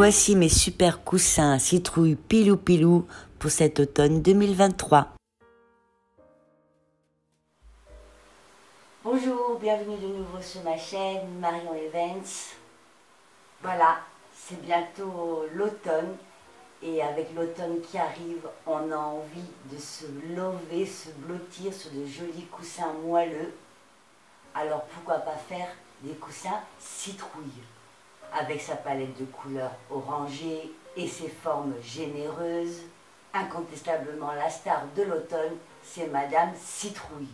voici mes super coussins citrouille pilou pilou pour cet automne 2023. Bonjour, bienvenue de nouveau sur ma chaîne Marion Events. Voilà, c'est bientôt l'automne et avec l'automne qui arrive, on a envie de se lever, se blottir sur de jolis coussins moelleux. Alors pourquoi pas faire des coussins citrouille avec sa palette de couleurs orangées et ses formes généreuses. Incontestablement la star de l'automne, c'est Madame Citrouille.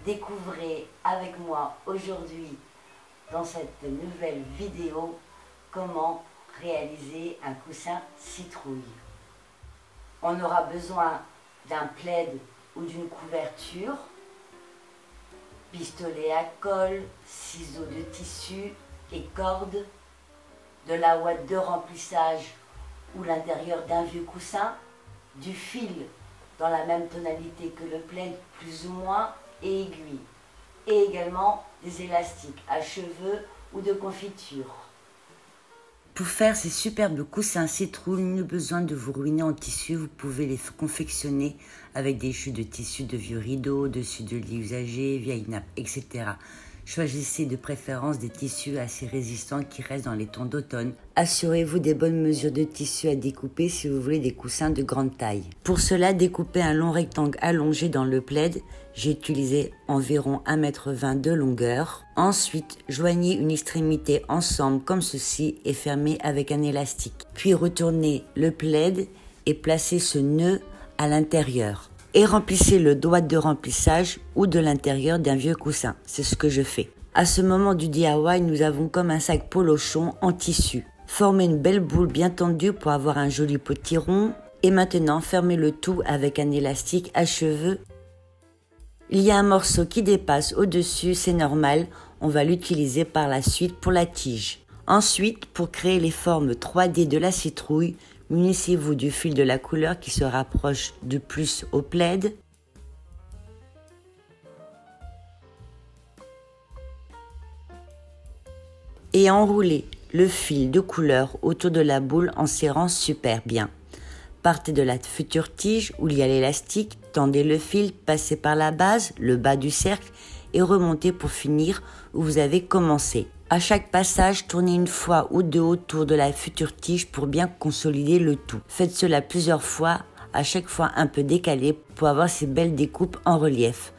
Découvrez avec moi aujourd'hui dans cette nouvelle vidéo comment réaliser un coussin citrouille. On aura besoin d'un plaid ou d'une couverture, pistolet à colle, ciseaux de tissu et cordes, de la ouate de remplissage ou l'intérieur d'un vieux coussin, du fil dans la même tonalité que le plaid plus ou moins et aiguille, et également des élastiques à cheveux ou de confiture. Pour faire ces superbes coussins citrouille, nul besoin de vous ruiner en tissu, vous pouvez les confectionner avec des jus de tissu de vieux rideaux, dessus de lits usagés, vieilles nappes, etc. Choisissez de préférence des tissus assez résistants qui restent dans les tons d'automne. Assurez-vous des bonnes mesures de tissu à découper si vous voulez des coussins de grande taille. Pour cela, découpez un long rectangle allongé dans le plaid. J'ai utilisé environ 1,20 m de longueur. Ensuite, joignez une extrémité ensemble comme ceci et fermez avec un élastique. Puis retournez le plaid et placez ce nœud à l'intérieur. Et remplissez le doigt de remplissage ou de l'intérieur d'un vieux coussin. C'est ce que je fais. À ce moment du DIY, nous avons comme un sac polochon en tissu. Formez une belle boule bien tendue pour avoir un joli potiron. Et maintenant, fermez le tout avec un élastique à cheveux. Il y a un morceau qui dépasse au-dessus, c'est normal. On va l'utiliser par la suite pour la tige. Ensuite, pour créer les formes 3D de la citrouille, munissez-vous du fil de la couleur qui se rapproche du plus au plaid. Et enroulez le fil de couleur autour de la boule en serrant super bien. Partez de la future tige où il y a l'élastique, tendez le fil, passez par la base, le bas du cercle et remontez pour finir où vous avez commencé. À chaque passage, tournez une fois ou deux autour de la future tige pour bien consolider le tout. Faites cela plusieurs fois, à chaque fois un peu décalé pour avoir ces belles découpes en relief.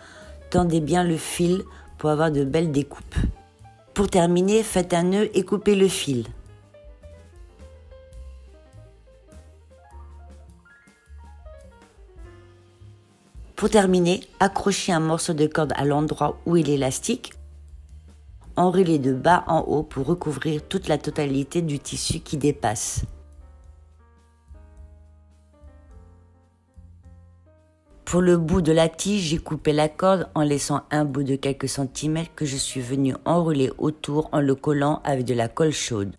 Tendez bien le fil pour avoir de belles découpes. Pour terminer, faites un nœud et coupez le fil. Pour terminer, accrochez un morceau de corde à l'endroit où est l'élastique. Enroulez de bas en haut pour recouvrir toute la totalité du tissu qui dépasse. Pour le bout de la tige, j'ai coupé la corde en laissant un bout de quelques centimètres que je suis venu enrouler autour en le collant avec de la colle chaude.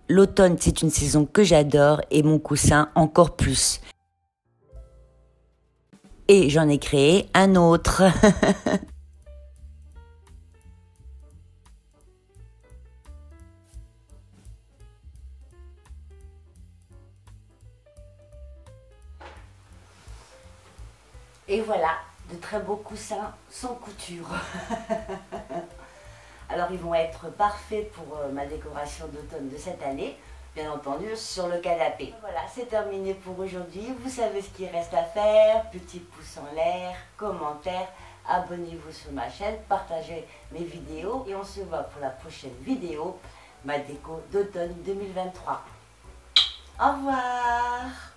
L'automne, c'est une saison que j'adore et mon coussin encore plus. Et j'en ai créé un autre. Et voilà, de très beaux coussins sans couture. Alors ils vont être parfaits pour ma décoration d'automne de cette année, bien entendu sur le canapé. Voilà, c'est terminé pour aujourd'hui. Vous savez ce qu'il reste à faire. Petit pouce en l'air, commentaire, abonnez-vous sur ma chaîne, partagez mes vidéos et on se voit pour la prochaine vidéo, ma déco d'automne 2023. Au revoir.